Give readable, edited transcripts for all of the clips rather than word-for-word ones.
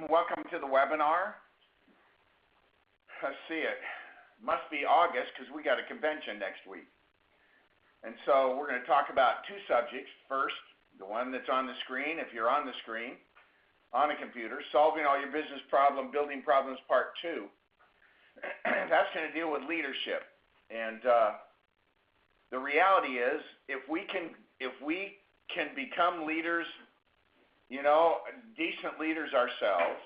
Welcome to the webinar. Let's see it. Must be August because we got a convention next week. And so we're going to talk about two subjects. First, the one that's on the screen, if you're on the screen, on a computer, solving all your business problem, building problems, part 2. That's going to deal with leadership. And the reality is, if we can become leaders, decent leaders ourselves,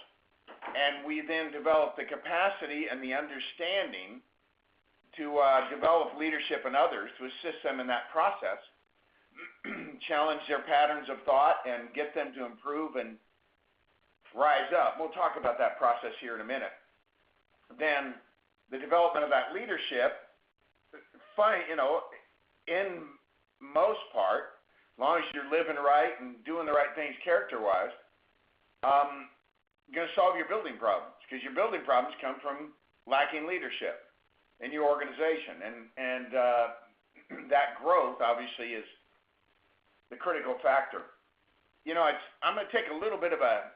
and we then develop the capacity and the understanding to develop leadership in others, to assist them in that process, challenge their patterns of thought and get them to improve and rise up. We'll talk about that process here in a minute. Then the development of that leadership, in most part, as long as you're living right and doing the right things character-wise, you're going to solve your building problems, because your building problems come from lacking leadership in your organization. And that growth, obviously, is the critical factor. I'm going to take a little bit of a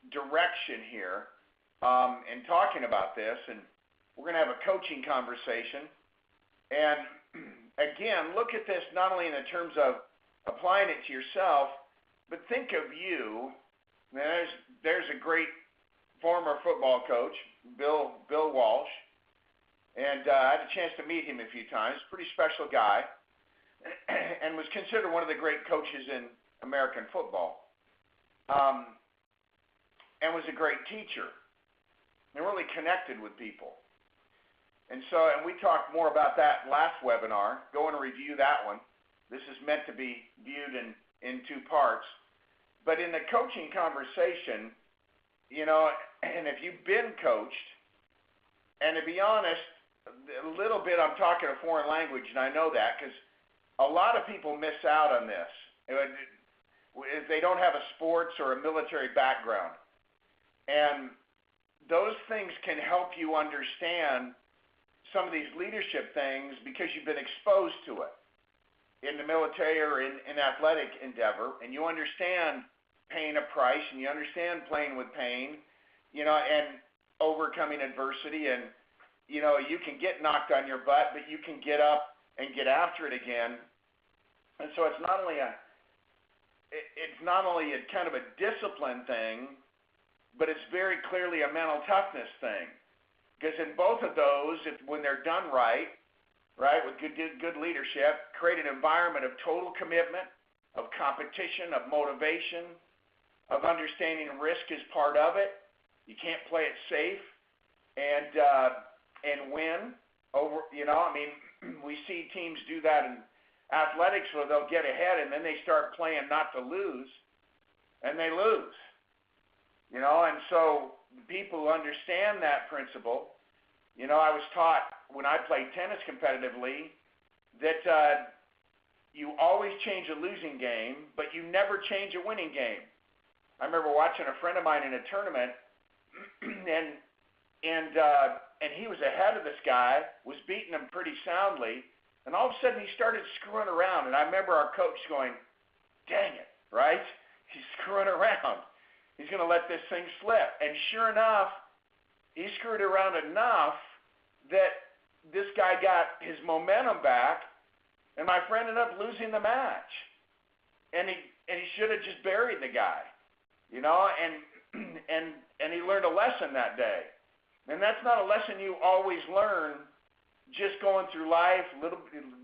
direction here in talking about this, and we're going to have a coaching conversation. And again, look at this not only in the terms of applying it to yourself, but think of you. There's a great former football coach, Bill Walsh, and I had a chance to meet him a few times. Pretty special guy, and was considered one of the great coaches in American football, and was a great teacher, and really connected with people. And we talked more about that last webinar. Go and review that one. This is meant to be viewed in two parts. But in the coaching conversation, and if you've been coached, and to be honest, a little bit I'm talking a foreign language, and I know that because a lot of people miss out on this if they don't have a sports or a military background. And those things can help you understand some of these leadership things because you've been exposed to it in the military or in athletic endeavor, and you understand paying a price, and you understand playing with pain, and overcoming adversity, and you can get knocked on your butt, but you can get up and get after it again. And so it's not only a kind of a discipline thing, but it's very clearly a mental toughness thing. Because in both of those, when they're done right, with good leadership, create an environment of total commitment, of competition, of motivation, of understanding risk is part of it. You can't play it safe and win over. We see teams do that in athletics where they'll get ahead and then they start playing not to lose, and they lose. And so people who understand that principle. I was taught when I played tennis competitively that you always change a losing game, but you never change a winning game. I remember watching a friend of mine in a tournament, and he was ahead of this guy, was beating him pretty soundly, and all of a sudden he started screwing around. And I remember our coach going, "Dang it, right? He's screwing around. He's going to let this thing slip." And sure enough, he screwed around enough that this guy got his momentum back, and my friend ended up losing the match. And he should have just buried the guy, and he learned a lesson that day. And that's not a lesson you always learn just going through life.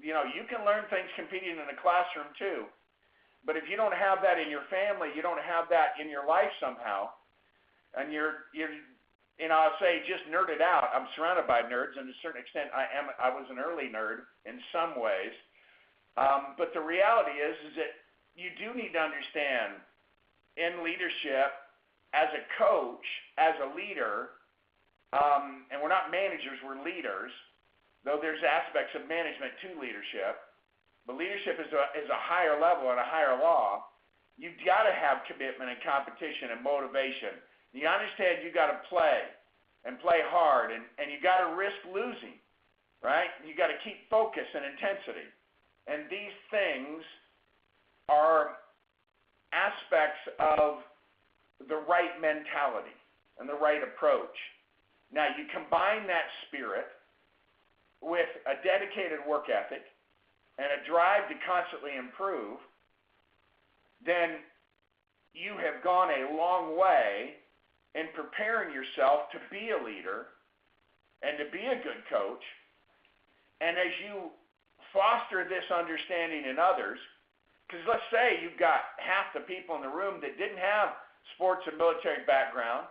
You can learn things competing in a classroom too. But if you don't have that in your family, you don't have that in your life somehow, and you're I'll say just nerded out. I'm surrounded by nerds, and to a certain extent, I was an early nerd in some ways. But the reality is that you do need to understand in leadership, as a coach, as a leader, and we're not managers, we're leaders, though there's aspects of management to leadership. But leadership is a higher level and a higher law. You've got to have commitment and competition and motivation. You understand you got to play and play hard, and you got to risk losing, right? You got to keep focus and intensity. And these things are aspects of the right mentality. and the right approach. Now, you combine that spirit with a dedicated work ethic and a drive to constantly improve, then you have gone a long way in preparing yourself to be a leader and to be a good coach. And as you foster this understanding in others, because let's say you've got half the people in the room that didn't have sports and military background,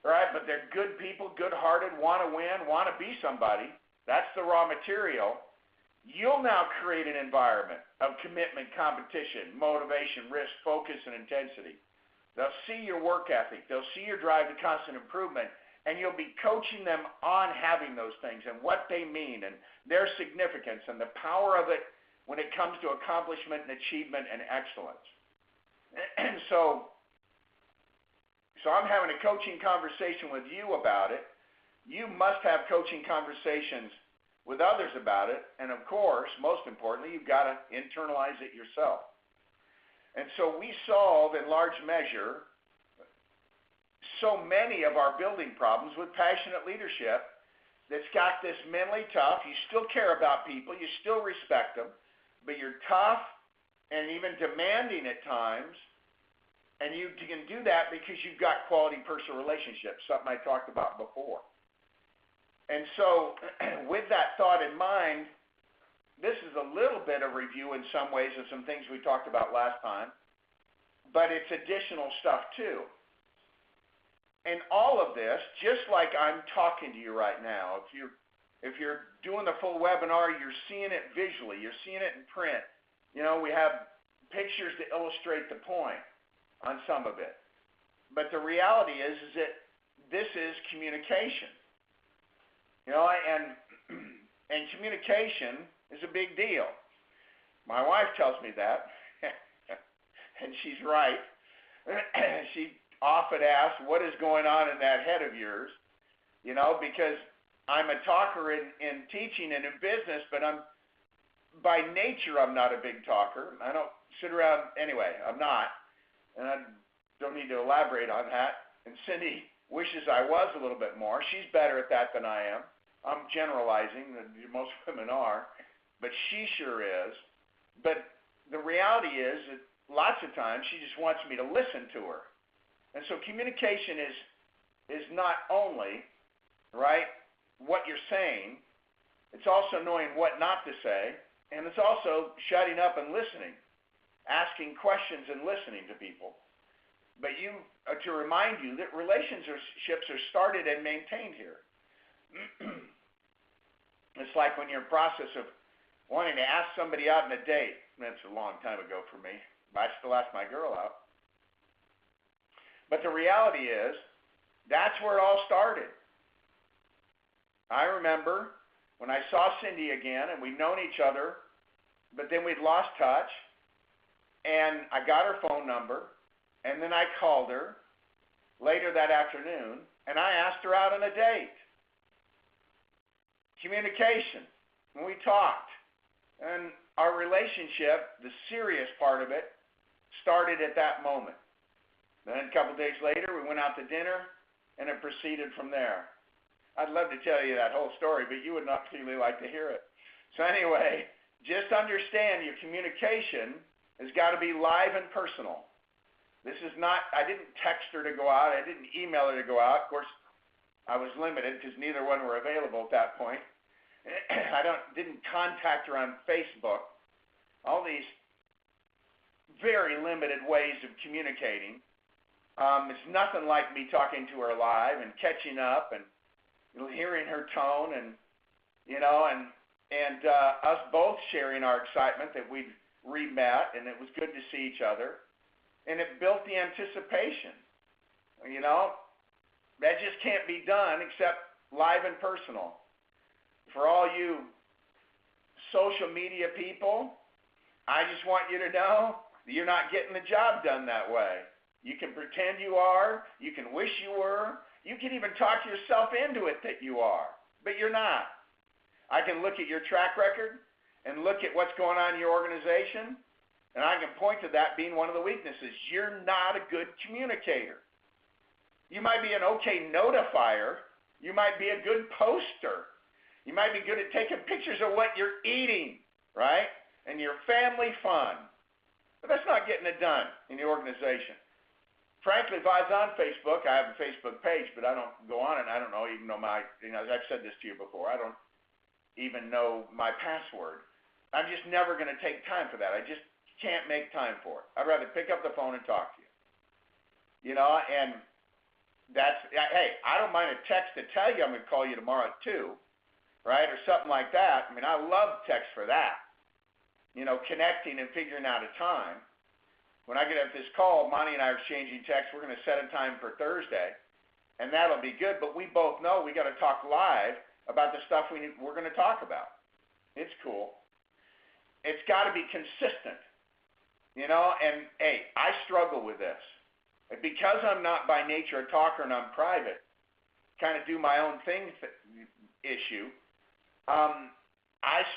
right? But they're good people, good-hearted, want to win, want to be somebody. That's the raw material. You'll now create an environment of commitment, competition, motivation, risk, focus, and intensity. They'll see your work ethic. They'll see your drive to constant improvement, and you'll be coaching them on having those things and what they mean and their significance and the power of it when it comes to accomplishment and achievement and excellence. And so I'm having a coaching conversation with you about it. You must have coaching conversations with others about it. And of course, most importantly, you've got to internalize it yourself. And so we solve in large measure so many of our building problems with passionate leadership that's got this mentally tough. You still care about people. You still respect them. But you're tough and even demanding at times. And you can do that because you've got quality personal relationships, something I talked about before. And so with that thought in mind, this is a little bit of review in some ways of some things we talked about last time, but it's additional stuff too. And all of this, just like I'm talking to you right now, if you're doing the full webinar, you're seeing it visually, you're seeing it in print. You know, we have pictures to illustrate the point on some of it. But the reality is that this is communication. You know, and communication is a big deal. My wife tells me that, and she's right. She often asks, what is going on in that head of yours? You know, because I'm a talker in teaching and in business, but by nature, I'm not a big talker. I don't sit around, anyway, I'm not. And I don't need to elaborate on that. And Cindy wishes I was a little bit more. She's better at that than I am. I'm generalizing, most women are, but she sure is. But the reality is that lots of times she just wants me to listen to her. And so communication is not only, right, what you're saying, it's also knowing what not to say, and it's also shutting up and listening, asking questions and listening to people. But to remind you that relationships are started and maintained here. It's like when you're in process of wanting to ask somebody out on a date. That's a long time ago for me, but I still ask my girl out. But the reality is, that's where it all started. I remember when I saw Cindy again, and we'd known each other, but then we'd lost touch, and I got her phone number, and then I called her later that afternoon, and I asked her out on a date. Communication. And we talked. And our relationship, the serious part of it, started at that moment. Then a couple days later, we went out to dinner, and it proceeded from there. I'd love to tell you that whole story, but you would not particularly like to hear it. So anyway, just understand your communication has got to be live and personal. This is not, I didn't text her to go out. I didn't email her to go out. Of course, I was limited because neither one were available at that point. I didn't contact her on Facebook. All these very limited ways of communicating. It's nothing like me talking to her live and catching up and hearing her tone and us both sharing our excitement that we'd re-met and it was good to see each other. And it built the anticipation. You know, that just can't be done except live and personal. For all you social media people, I just want you to know that you're not getting the job done that way. You can pretend you are. You can wish you were. You can even talk yourself into it that you are, but you're not. I can look at your track record and look at what's going on in your organization, and I can point to that being one of the weaknesses. You're not a good communicator. You might be an okay notifier. You might be a good poster. You might be good at taking pictures of what you're eating, right? And your family fun. But that's not getting it done in the organization. Frankly, if I was on Facebook, I have a Facebook page, but I don't go on it. I don't know, even though I've said this to you before, I don't even know my password. I'm just never going to take time for that. I just can't make time for it. I'd rather pick up the phone and talk to you. And hey, I don't mind a text to tell you I'm going to call you tomorrow at 2, right, or something like that. I mean, I love text for that, connecting and figuring out a time. When I get up this call, Monty and I are exchanging texts. We're going to set a time for Thursday, and that'll be good, but we both know we got to talk live about the stuff we're going to talk about. It's cool. It's got to be consistent, and hey, I struggle with this. Because I'm not by nature a talker and I'm private, kind of do my own thing issue, I've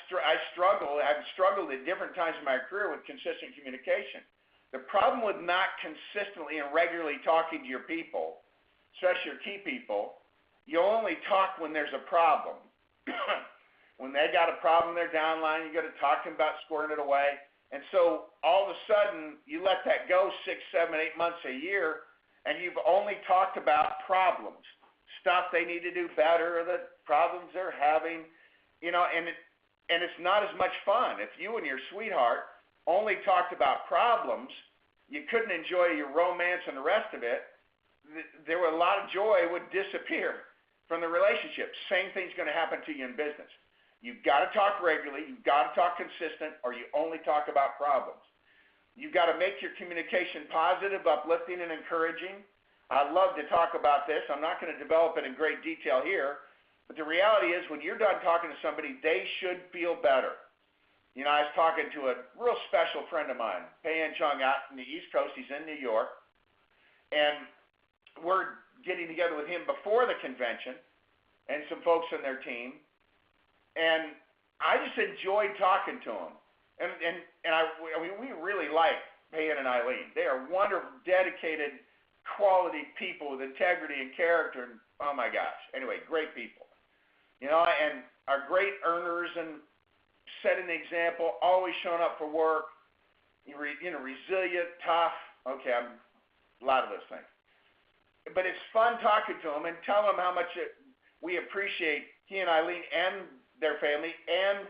struggled at different times in my career with consistent communication. The problem with not consistently and regularly talking to your people, especially your key people, you'll only talk when there's a problem. When they got a problem, they're downline, you got to talk to them about squaring it away. And so all of a sudden, you let that go 6, 7, 8 months, a year, and you've only talked about problems, stuff they need to do better, or the problems they're having, and it's not as much fun. If you and your sweetheart only talked about problems, you couldn't enjoy your romance and the rest of it. There were a lot of joy would disappear from the relationship. Same thing's going to happen to you in business. You've got to talk regularly. You've got to talk consistent, or you only talk about problems. You've got to make your communication positive, uplifting, and encouraging. I love to talk about this. I'm not going to develop it in great detail here, but the reality is when you're done talking to somebody, they should feel better. I was talking to a real special friend of mine, Pei Chung, out in the East Coast. He's in New York, and we're getting together with him before the convention and some folks on their team. And I just enjoyed talking to them. And we really like Payne and Eileen. They are wonderful, dedicated, quality people with integrity and character. And oh my gosh. Anyway, great people. And are great earners and setting the example, always showing up for work, resilient, tough. Okay, a lot of those things. But it's fun talking to them and telling them how much we appreciate he and Eileen and their family and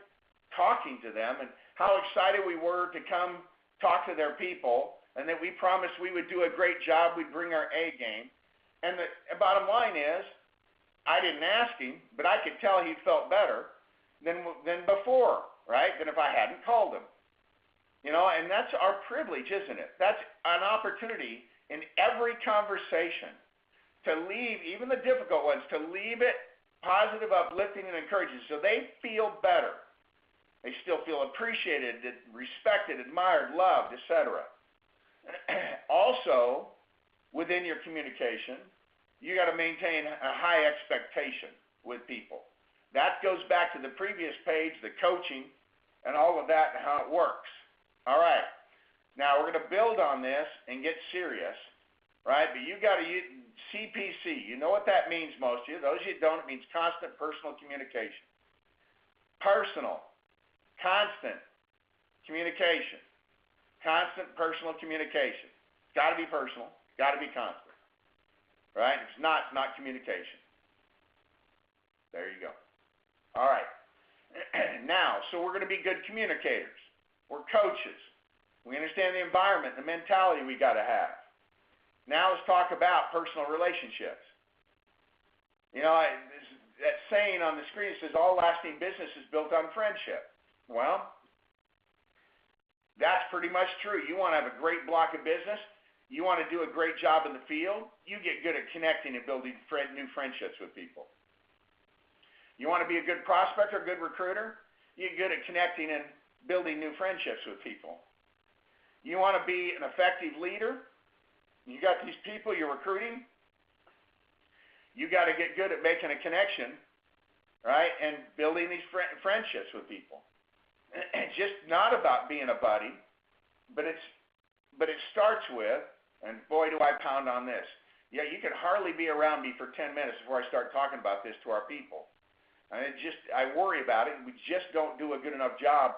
talking to them, and how excited we were to come talk to their people, and that we promised we would do a great job, we'd bring our A game. And the bottom line is, I didn't ask him, but I could tell he felt better than before, right? Than if I hadn't called him. And that's our privilege, isn't it? That's an opportunity in every conversation to leave, even the difficult ones, to leave it positive, uplifting, and encouraging, so they feel better. They still feel appreciated, respected, admired, loved, etc. Also, within your communication, you got to maintain a high expectation with people. That goes back to the previous page, the coaching, and all of that and how it works. All right. Now, we're going to build on this and get serious, right? But you got to use CPC. You know what that means, most of you. Those of you who don't, it means constant personal communication. Personal, constant communication. Constant personal communication. It's got to be personal. It's got to be constant. Right? If it's not communication. There you go. All right. Now, so we're going to be good communicators. We're coaches. We understand the environment, the mentality we got to have. Now let's talk about personal relationships. That saying on the screen says all lasting business is built on friendship. Well, that's pretty much true. You want to have a great block of business. You want to do a great job in the field. You get good at connecting and building new friendships with people. You want to be a good prospector, a good recruiter. You get good at connecting and building new friendships with people. You want to be an effective leader. You got these people you're recruiting. You got to get good at making a connection, right, and building these friendships with people. It's just not about being a buddy, but it starts with, and boy do I pound on this, Yeah, you can hardly be around me for 10 minutes before I start talking about this to our people. And I worry about it, and we just don't do a good enough job,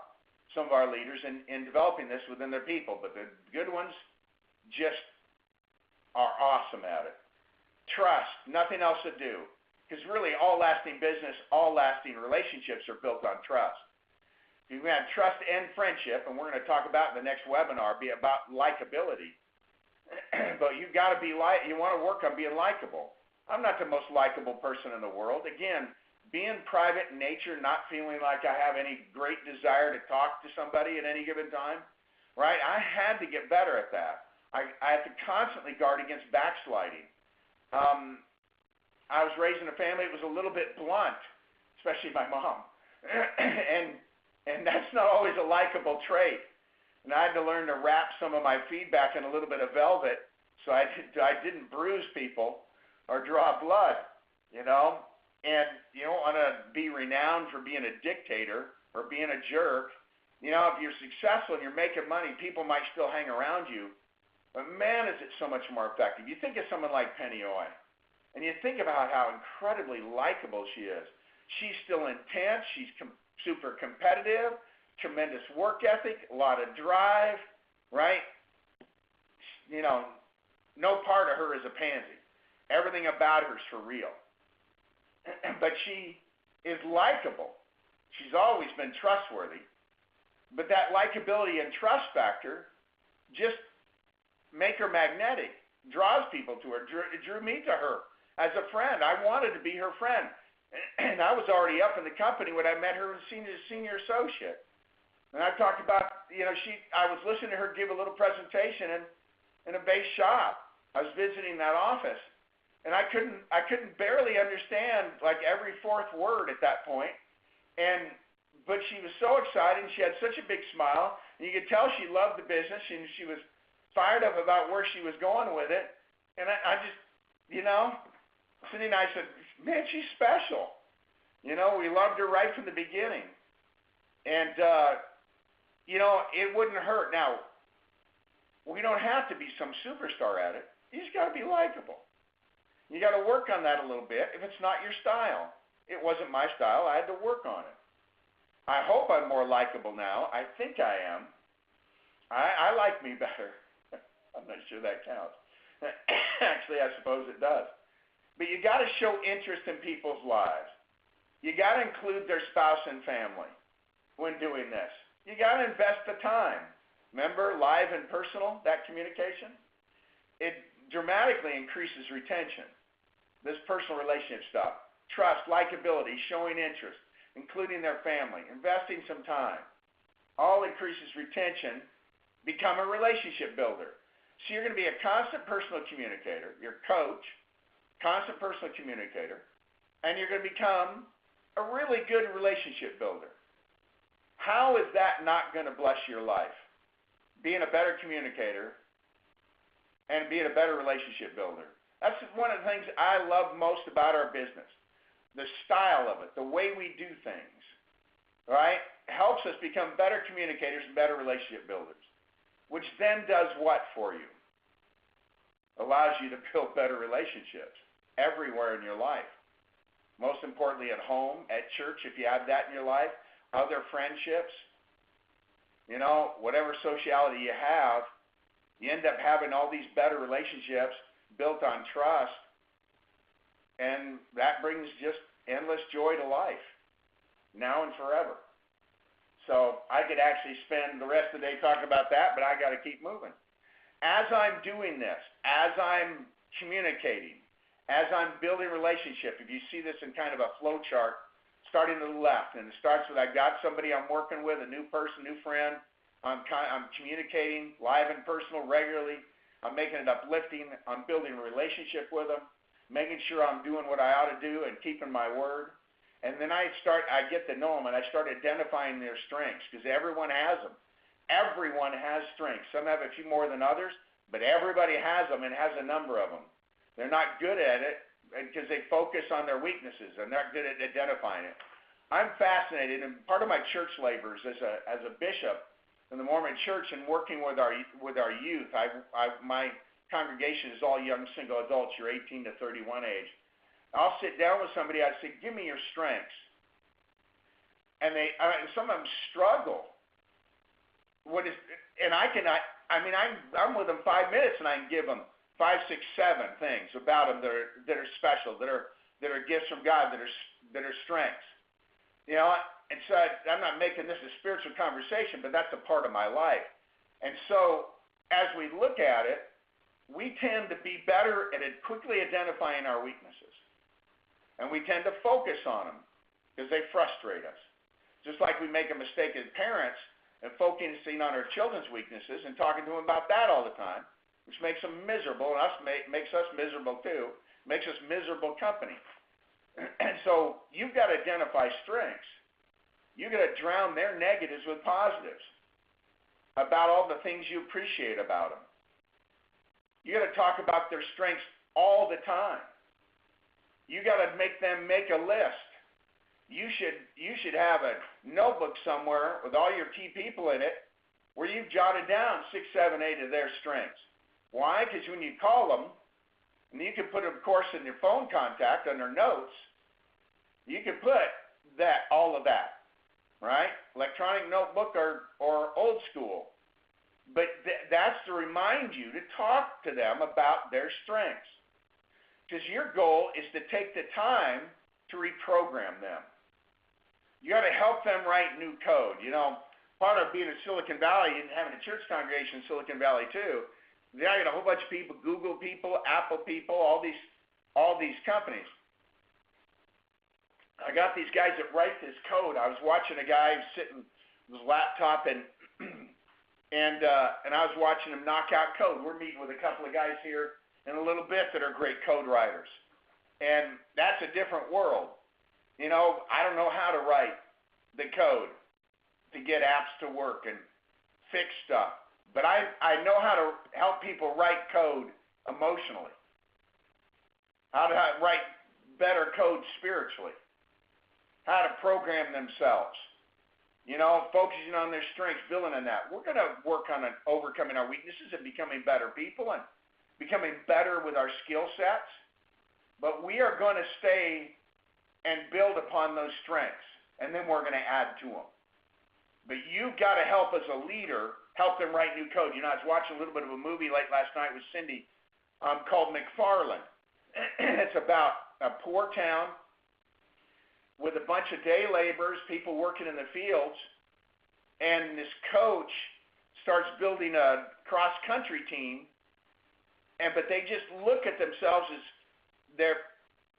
some of our leaders, in developing this within their people. But the good ones just are awesome at it. Trust, nothing else to do. Because really, all lasting business, all lasting relationships are built on trust. You can have trust and friendship, and we're going to talk about in the next webinar, be about likability. But you got to be you want to work on being likable. I'm not the most likable person in the world. Again, being private in nature, not feeling like I have any great desire to talk to somebody at any given time, right? I had to get better at that. I had to constantly guard against backsliding. I was raised in a family that was a little bit blunt, especially my mom. and that's not always a likable trait. And I had to learn to wrap some of my feedback in a little bit of velvet so I didn't bruise people or draw blood, you know. And you don't want to be renowned for being a dictator or being a jerk. You know, if you're successful and you're making money, people might still hang around you. But man, is it so much more effective. You think of someone like Penny Oy, and you think about how incredibly likable she is. She's still intense. She's super competitive, tremendous work ethic, a lot of drive, right? You know, no part of her is a pansy. Everything about her is for real. But she is likable. She's always been trustworthy. But that likability and trust factor just make her magnetic, draws people to her, drew me to her as a friend. I wanted to be her friend. And I was already up in the company when I met her as senior associate. And I talked about, you know, I was listening to her give a little presentation in a base shop. I was visiting that office. And I couldn't barely understand like every fourth word at that point. But she was so excited, and she had such a big smile, and you could tell she loved the business, and she was fired up about where she was going with it. And I just, you know, Cindy and I said, man, she's special. You know, we loved her right from the beginning. And, you know, it wouldn't hurt. Now, we don't have to be some superstar at it. You just got to be likable. You got to work on that a little bit if it's not your style. It wasn't my style. I had to work on it. I hope I'm more likable now. I think I am. I like me better. I'm not sure that counts. Actually, I suppose it does. But you got to show interest in people's lives. You got to include their spouse and family when doing this. You got to invest the time. Remember, live and personal, that communication? It dramatically increases retention. This personal relationship stuff. Trust, likability, showing interest, including their family, investing some time. All increases retention. Become a relationship builder. So you're going to be a constant personal communicator, your coach, constant personal communicator, and you're going to become a really good relationship builder. How is that not going to bless your life? Being a better communicator and being a better relationship builder. That's one of the things I love most about our business. The style of it, the way we do things, right, helps us become better communicators and better relationship builders, which then does what for you? Allows you to build better relationships everywhere in your life. Most importantly at home, at church, if you have that in your life, other friendships, you know, whatever sociality you have, you end up having all these better relationships built on trust, and that brings just endless joy to life, now and forever. So I could actually spend the rest of the day talking about that, but I got to keep moving. As I'm doing this, as I'm communicating, as I'm building relationship, if you see this in kind of a flow chart, starting to the left, and it starts with I got somebody I'm working with, a new person, new friend. I'm communicating live and personal regularly. I'm making it uplifting. I'm building a relationship with them, making sure I'm doing what I ought to do and keeping my word. And then I get to know them, and I start identifying their strengths, because everyone has them. Everyone has strengths. Some have a few more than others, but everybody has them and has a number of them. They're not good at it because they focus on their weaknesses and they're not good at identifying it. I'm fascinated, and part of my church labors as a bishop in the Mormon Church and working with our youth, my congregation is all young single adults. You're 18 to 31 age. I'll sit down with somebody. I'd say, give me your strengths. And some of them struggle. I'm with them 5 minutes, and I can give them 5, 6, 7 things about them that are special, that are gifts from God, that are strengths. You know, and so I'm not making this a spiritual conversation, but that's a part of my life. And so as we look at it, we tend to be better at quickly identifying our weaknesses. And we tend to focus on them because they frustrate us. Just like we make a mistake as parents and focusing on our children's weaknesses and talking to them about that all the time, which makes them miserable, and makes us miserable too, makes us miserable company. And so you've got to identify strengths. You've got to drown their negatives with positives about all the things you appreciate about them. You got to talk about their strengths all the time. You got to make them make a list. You should have a notebook somewhere with all your key people in it where you've jotted down 6, 7, 8 of their strengths. Why? Because when you call them, and you can put it, of course, in your phone contact under notes, you can put all of that, right? Electronic notebook or old school. But that's to remind you to talk to them about their strengths. Because your goal is to take the time to reprogram them. You got to help them write new code. You know, part of being in Silicon Valley and having a church congregation in Silicon Valley too, they got a whole bunch of people, Google people, Apple people, all these companies. I got these guys that write this code. I was watching a guy sitting with his laptop and I was watching him knock out code. We're meeting with a couple of guys here in a little bit that are great code writers. And that's a different world. You know, I don't know how to write the code to get apps to work and fix stuff. But I know how to help people write code emotionally. How to write better code spiritually. How to program themselves. You know, focusing on their strengths, building on that. We're going to work on overcoming our weaknesses and becoming better people and becoming better with our skill sets. But we are going to stay and build upon those strengths. And then we're going to add to them. But you've got to help as a leader, help them write new code. You know, I was watching a little bit of a movie late last night with Cindy called McFarland. It's about a poor town with a bunch of day laborers, people working in the fields, and this coach starts building a cross-country team, but they just look at themselves as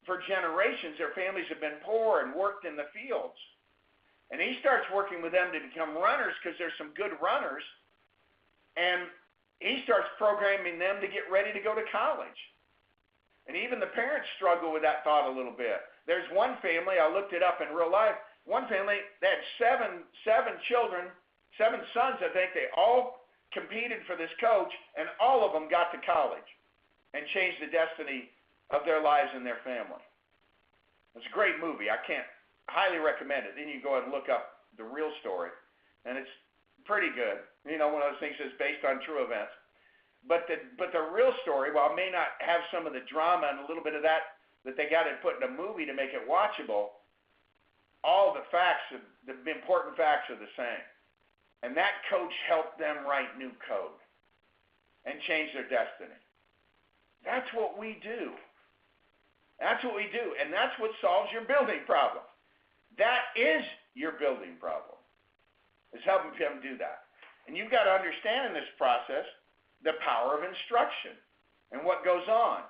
for generations, their families have been poor and worked in the fields. And he starts working with them to become runners because there's some good runners. And he starts programming them to get ready to go to college. And even the parents struggle with that thought a little bit. There's one family, I looked it up in real life, one family, they had seven children, 7 sons, I think. They all competed for this coach, and all of them got to college and changed the destiny of their lives and their family. It's a great movie. I can't highly recommend it. Then you go and look up the real story, and it's pretty good. You know, one of those things that's based on true events. But the real story, while it may not have some of the drama and a little bit of that they got to put in a movie to make it watchable, all the facts, the important facts are the same. And that coach helped them write new code and change their destiny. That's what we do. That's what we do. And that's what solves your building problem. That is your building problem, is helping them do that. And you've got to understand in this process the power of instruction and what goes on.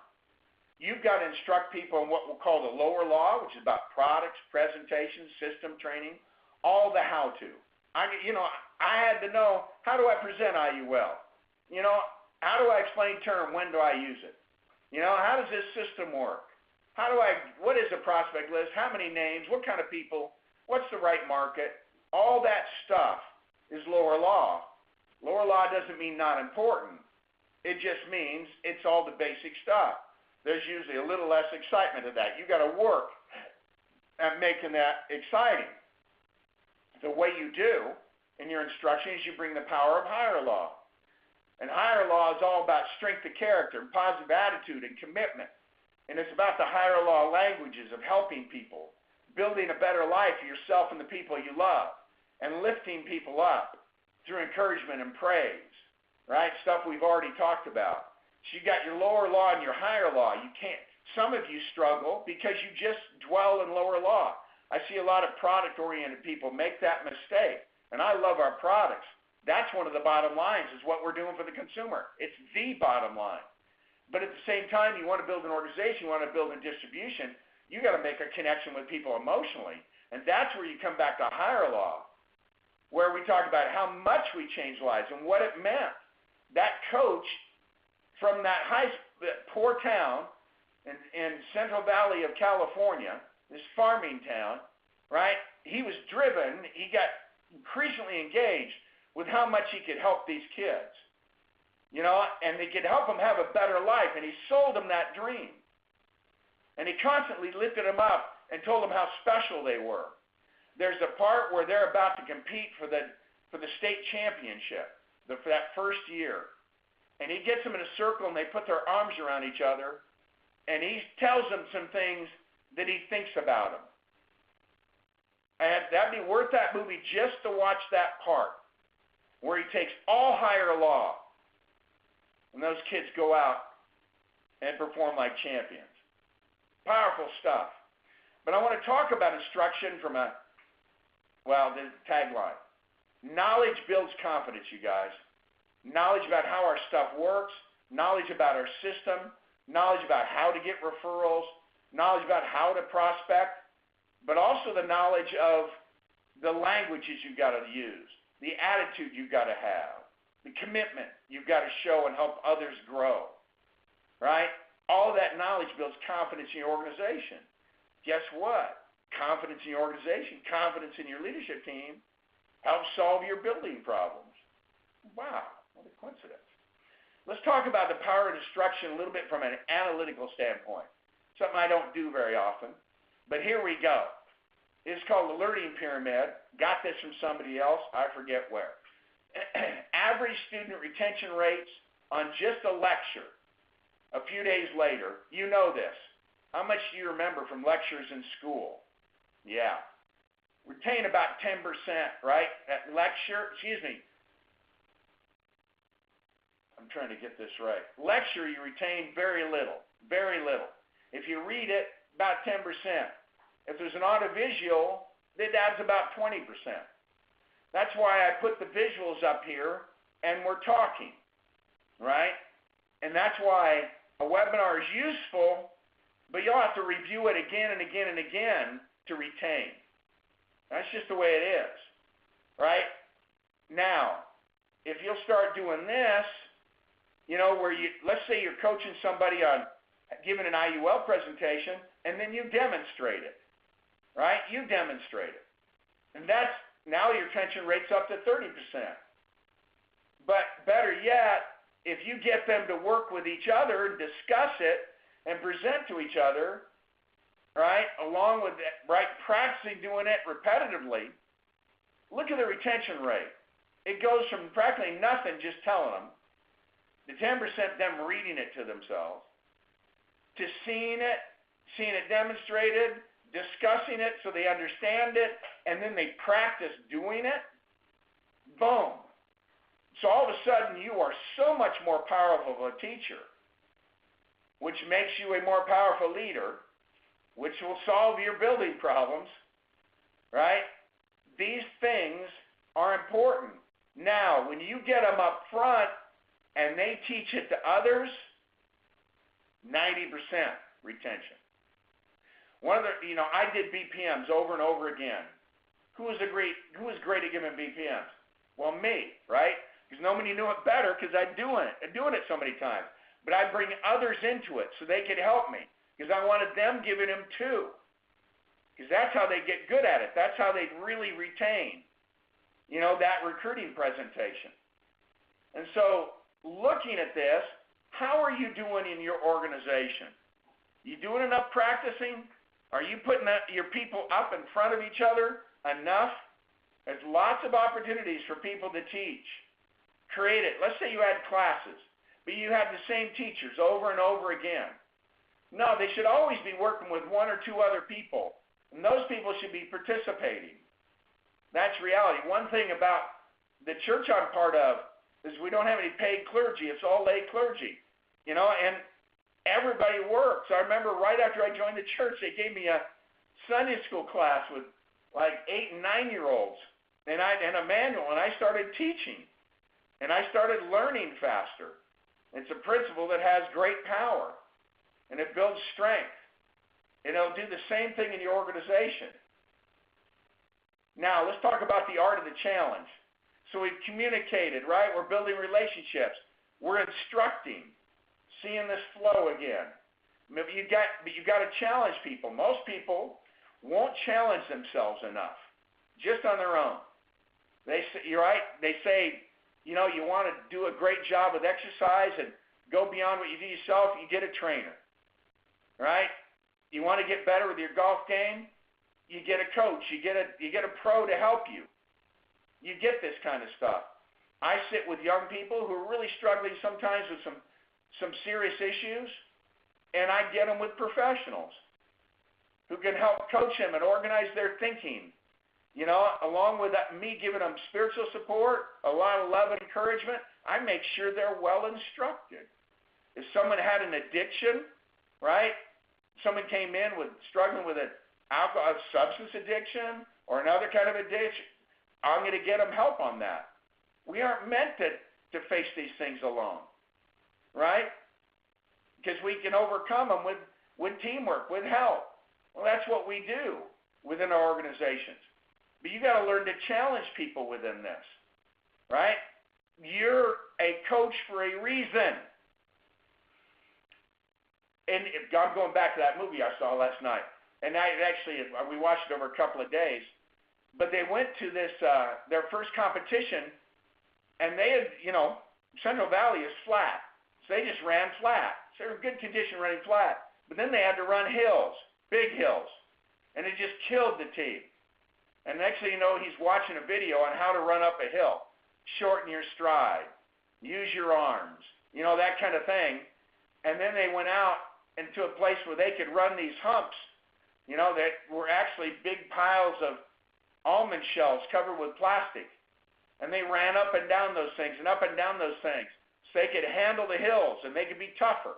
You've got to instruct people in what we'll call the lower law, which is about products, presentation, system training, all the how-to. I had to know, how do I present IUL? You know, how do I explain term? When do I use it? You know, how does this system work? What is a prospect list? How many names? What kind of people? What's the right market? All that stuff is lower law. Lower law doesn't mean not important. It just means it's all the basic stuff. There's usually a little less excitement of that. You got to work at making that exciting. The way you do in your instruction is you bring the power of higher law. And higher law is all about strength of character and positive attitude and commitment. And it's about the higher law languages of helping people, building a better life for yourself and the people you love, and lifting people up through encouragement and praise, right? Stuff we've already talked about. So you got your lower law and your higher law. You can't. Some of you struggle because you just dwell in lower law. I see a lot of product-oriented people make that mistake. And I love our products. That's one of the bottom lines is what we're doing for the consumer. It's the bottom line. But at the same time, you want to build an organization, you want to build a distribution, you got to make a connection with people emotionally. And that's where you come back to higher law, where we talk about how much we change lives and what it meant. That coach from that poor town in Central Valley of California, this farming town, right? He was driven, he got increasingly engaged with how much he could help these kids, and he could help them have a better life, and he sold them that dream. And he constantly lifted them up and told them how special they were. There's a part where they're about to compete for the state championship for that first year. And he gets them in a circle, and they put their arms around each other, and he tells them some things that he thinks about them. And that'd be worth that movie just to watch that part, where he takes all higher law, and those kids go out and perform like champions. Powerful stuff. But I want to talk about instruction from the tagline. Knowledge builds confidence, you guys. Knowledge about how our stuff works, knowledge about our system, knowledge about how to get referrals, knowledge about how to prospect, but also the knowledge of the languages you've got to use, the attitude you've got to have, the commitment you've got to show and help others grow, right? All of that knowledge builds confidence in your organization. Guess what? Confidence in your organization, confidence in your leadership team helps solve your building problems. Wow, what a coincidence. Let's talk about the power of instruction a little bit from an analytical standpoint, something I don't do very often, but here we go. It's called the learning pyramid. Got this from somebody else, I forget where. Average student retention rates on just a lecture a few days later. You know this. How much do you remember from lectures in school? Yeah. Retain about 10%, right? At lecture, I'm trying to get this right. Lecture, you retain very little, very little. If you read it, about 10%. If there's an audiovisual, it adds about 20%. That's why I put the visuals up here and we're talking, right? And that's why a webinar is useful, but you'll have to review it again and again and again to retain. That's just the way it is, right? Now, if you'll start doing this, let's say you're coaching somebody on giving an IUL presentation, and then you demonstrate it, right? You demonstrate it. And now your retention rate's up to 30%. But better yet, if you get them to work with each other and discuss it and present to each other, right, along with it, right, practicing doing it repetitively, look at the retention rate. It goes from practically nothing, just telling them, to 10% them reading it to themselves, to seeing it demonstrated, discussing it so they understand it, and then they practice doing it. Boom. So all of a sudden you are so much more powerful of a teacher, which makes you a more powerful leader, which will solve your building problems, right? These things are important. Now, when you get them up front and they teach it to others, 90% retention. I did BPMs over and over again. Who was great at giving BPMs? Well, me, right? Because nobody knew it better because I'm doing it so many times. But I bring others into it so they could help me because I wanted them giving them too. Because that's how they get good at it. That's how they really retain, that recruiting presentation. And so looking at this, how are you doing in your organization? You doing enough practicing? Are you putting your people up in front of each other enough? There's lots of opportunities for people to teach. create it. Let's say you had classes, but you had the same teachers over and over again. No, they should always be working with one or two other people, and those people should be participating. That's reality. One thing about the church I'm part of is we don't have any paid clergy. It's all lay clergy, and everybody works. I remember right after I joined the church, they gave me a Sunday school class with like 8 and 9-year-olds and a manual, and I started teaching, and I started learning faster. It's a principle that has great power, and it builds strength, and it'll do the same thing in your organization. Now, let's talk about the art of the challenge. So we've communicated, right? We're building relationships. We're instructing, seeing this flow again. But you got to challenge people. Most people won't challenge themselves enough, just on their own. You're right. They say, you want to do a great job with exercise and go beyond what you do yourself. You get a trainer, right? You want to get better with your golf game. You get a coach. You get a pro to help you. You get this kind of stuff. I sit with young people who are really struggling sometimes with some serious issues, and I get them with professionals who can help coach them and organize their thinking, along with me giving them spiritual support, a lot of love and encouragement. I make sure they're well instructed. If someone had an addiction, right, someone came in struggling with an alcohol, substance addiction or another kind of addiction, I'm going to get them help on that. We aren't meant to face these things alone, right? Because we can overcome them with teamwork, with help. Well, that's what we do within our organizations. But you got to learn to challenge people within this, right? You're a coach for a reason. And I'm going back to that movie I saw last night. And we watched it over a couple of days. But they went to this, their first competition, and they had, Central Valley is flat. So they just ran flat. So they were in good condition running flat. But then they had to run hills, big hills. And it just killed the team. And next thing you know, he's watching a video on how to run up a hill. Shorten your stride. Use your arms. That kind of thing. And then they went out into a place where they could run these humps, that were actually big piles of almond shells covered with plastic. And they ran up and down those things and up and down those things so they could handle the hills and they could be tougher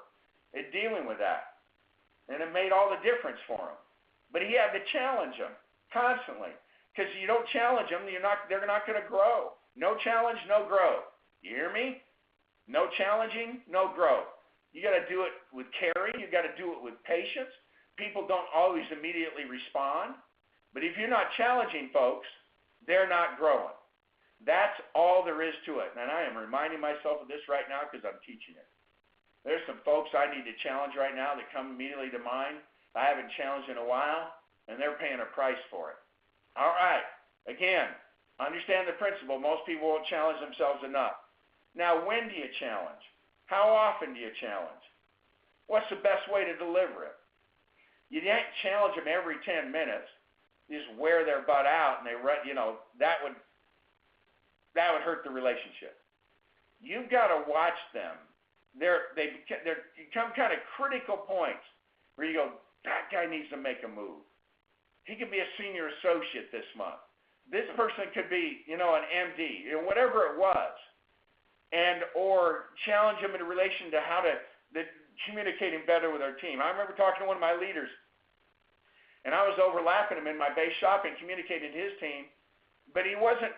at dealing with that. And it made all the difference for them. But he had to challenge them constantly, because you don't challenge them, they're not going to grow. No challenge, no growth. You hear me? No challenging, no growth. You got to do it with caring. You got to do it with patience. People don't always immediately respond. But if you're not challenging folks, they're not growing. That's all there is to it. And I am reminding myself of this right now because I'm teaching it. There's some folks I need to challenge right now that come immediately to mind. I haven't challenged in a while, and they're paying a price for it. All right. Again, understand the principle. Most people won't challenge themselves enough. Now, when do you challenge? How often do you challenge? What's the best way to deliver it? You can't challenge them every 10 minutes. You just wear their butt out, and they run. That would hurt the relationship. You've got to watch them. They become kind of critical points where you go, that guy needs to make a move. He could be a senior associate this month. This person could be, an MD, whatever it was, or challenge them in relation to how to communicating better with our team. I remember talking to one of my leaders. And I was overlapping him in my base shop and communicating to his team, but he wasn't.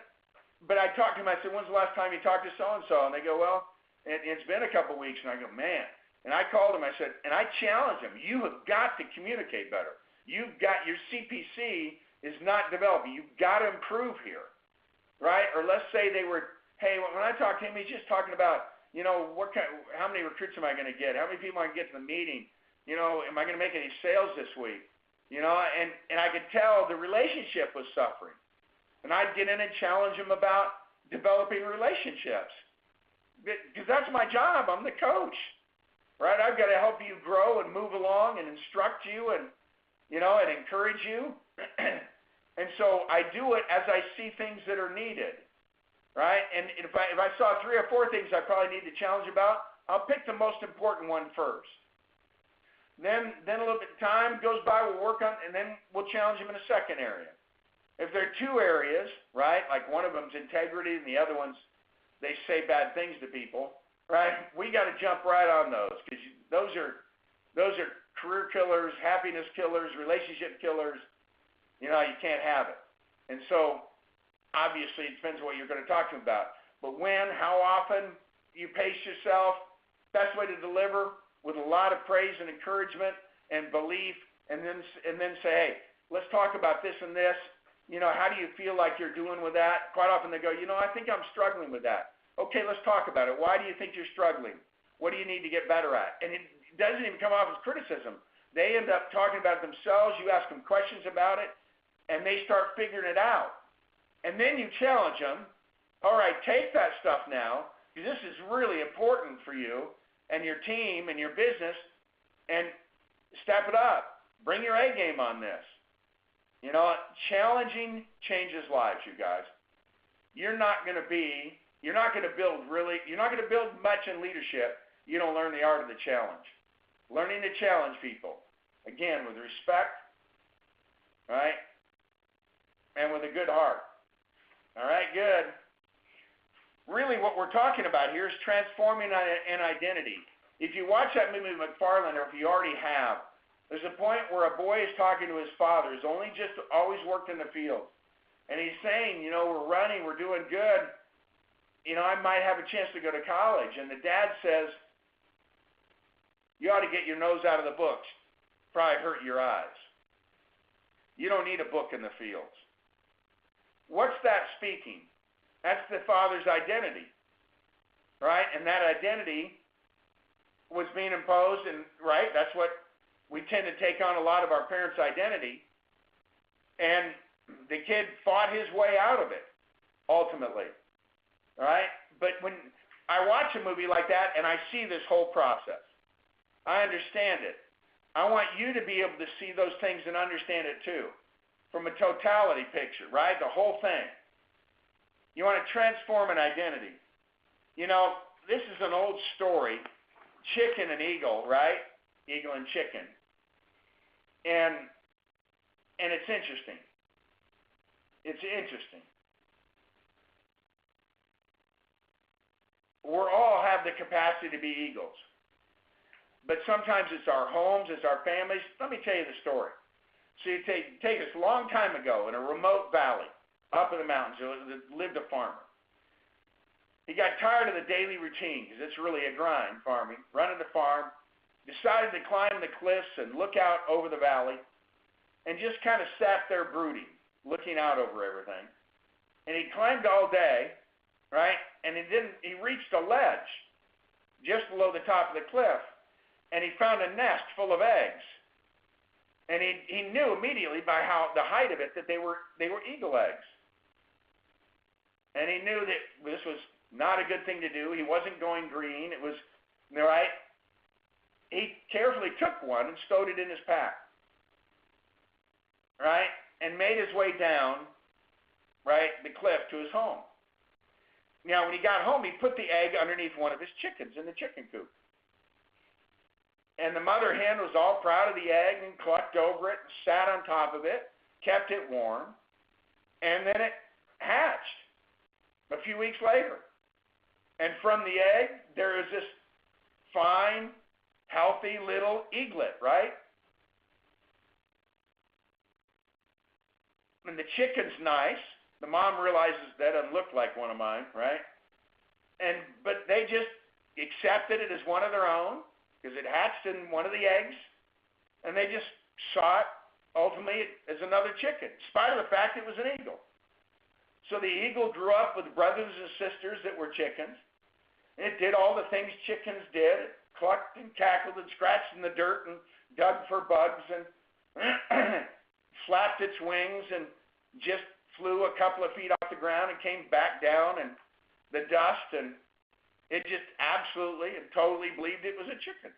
But I talked to him. I said, "When's the last time you talked to so-and-so?" And they go, "Well, it's been a couple of weeks." And I go, "Man." And I called him. I said, and I challenged him. You have got to communicate better. You've got your CPC is not developing. You've got to improve here, right? Or let's say they were, hey, when I talked to him, he's just talking about, how many recruits am I going to get? How many people I can get to the meeting? Am I going to make any sales this week? And I could tell the relationship was suffering. And I'd get in and challenge him about developing relationships. Because that's my job. I'm the coach, right? I've got to help you grow and move along and instruct you and encourage you. And so I do it as I see things that are needed, right? And if I saw 3 or 4 things I probably need to challenge about, I'll pick the most important one first. Then a little bit of time goes by, we'll work on, and then we'll challenge them in a second area. If there are 2 areas, right, like one of them's integrity and the other one's they say bad things to people, right? We got to jump right on those because those are career killers, happiness killers, relationship killers. You know, you can't have it. And so, obviously, it depends on what you're going to talk to them about. But when, how often you pace yourself, best way to deliver with a lot of praise and encouragement and belief, and then say, hey, let's talk about this and this. You know, how do you feel like you're doing with that? Quite often they go, you know, I think I'm struggling with that. Okay, let's talk about it. Why do you think you're struggling? What do you need to get better at? And it doesn't even come off as criticism. They end up talking about it themselves. You ask them questions about it, and they start figuring it out. And then you challenge them. All right, take that stuff now, because this is really important for you and your team and your business, and step it up. Bring your A game on this. You know, challenging changes lives, you guys. You're not going to build much in leadership. You don't learn the art of the challenge. Learning to challenge people, again, with respect, right, and with a good heart. All right, good. Really what we're talking about here is transforming an identity. If you watch that movie McFarland, or if you already have, there's a point where a boy is talking to his father who's always worked in the field. And he's saying, you know, we're running, we're doing good. You know, I might have a chance to go to college. And the dad says, you ought to get your nose out of the books. Probably hurt your eyes. You don't need a book in the fields. What's that speaking? That's the father's identity, right? And that identity was being imposed, and right, that's what we tend to take on a lot of our parents' identity, and the kid fought his way out of it, ultimately, right? But when I watch a movie like that and I see this whole process, I understand it. I want you to be able to see those things and understand it too, from a totality picture, right? The whole thing. You want to transform an identity. You know, this is an old story, chicken and eagle, right? Eagle and chicken. And it's interesting. It's interesting. We all have the capacity to be eagles. But sometimes it's our homes, it's our families. Let me tell you the story. So you take us a long time ago in a remote valley up in the mountains. There lived a farmer. He got tired of the daily routine because it's really a grind, farming, running the farm. Decided to climb the cliffs and look out over the valley and just kind of sat there brooding, looking out over everything. And he climbed all day, right? And he reached a ledge just below the top of the cliff, and he found a nest full of eggs. And he knew immediately by the height of it that they were eagle eggs. And he knew that this was not a good thing to do. He wasn't going green. It was, right? He carefully took one and stowed it in his pack, right? And made his way down, right, the cliff to his home. Now, when he got home, he put the egg underneath one of his chickens in the chicken coop. And the mother hen was all proud of the egg and clucked over it and sat on top of it, kept it warm, and then it hatched a few weeks later. And from the egg, there is this fine, healthy little eaglet, right? And the chicken's nice. The mom realizes that doesn't look like one of mine, right? But they just accepted it as one of their own because it hatched in one of the eggs, and they just saw it ultimately as another chicken, in spite of the fact it was an eagle. So the eagle grew up with brothers and sisters that were chickens. It did all the things chickens did. It clucked and cackled and scratched in the dirt and dug for bugs and flapped its wings and just flew a couple of feet off the ground and came back down and the dust, and it just absolutely and totally believed it was a chicken.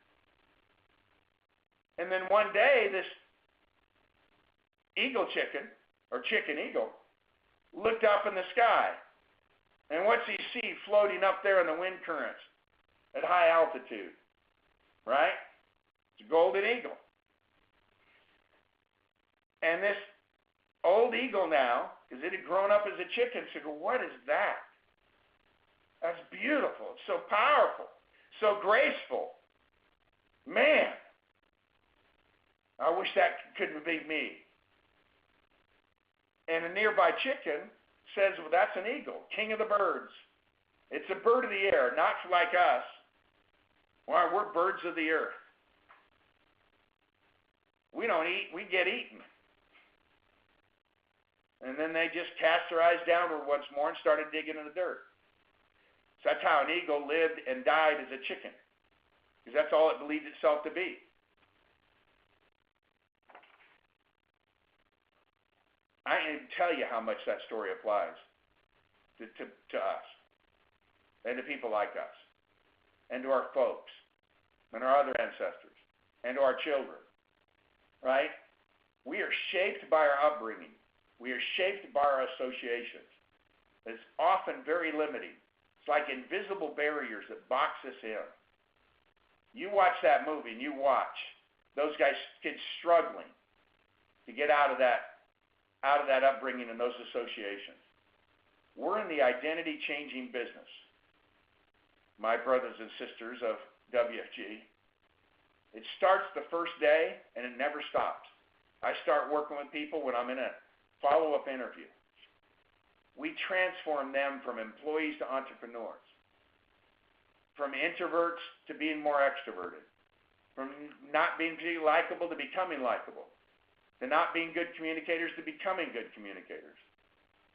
And then one day, this eagle chicken, or chicken eagle, looked up in the sky And what's he see floating up there in the wind currents at high altitude? Right? It's a golden eagle. And this old eagle now, because it had grown up as a chicken, said, well, what is that? That's beautiful. It's so powerful. So graceful. Man, I wish that could be me. And a nearby chicken says, well, that's an eagle, king of the birds. It's a bird of the air, not like us. Why, we're birds of the earth. We don't eat, we get eaten. And then they just cast their eyes downward once more and started digging in the dirt. So that's how an eagle lived and died as a chicken, because that's all it believed itself to be. I can tell you how much that story applies to us and to people like us and to our folks and our other ancestors and to our children, right? We are shaped by our upbringing. We are shaped by our associations. It's often very limiting. It's like invisible barriers that box us in. You watch that movie and you watch those kids struggling to get out of that upbringing and those associations. We're in the identity-changing business, my brothers and sisters of WFG. It starts the first day, and it never stops. I start working with people when I'm in a follow-up interview. We transform them from employees to entrepreneurs, from introverts to being more extroverted, from not being pretty likable to becoming likable, to not being good communicators to becoming good communicators.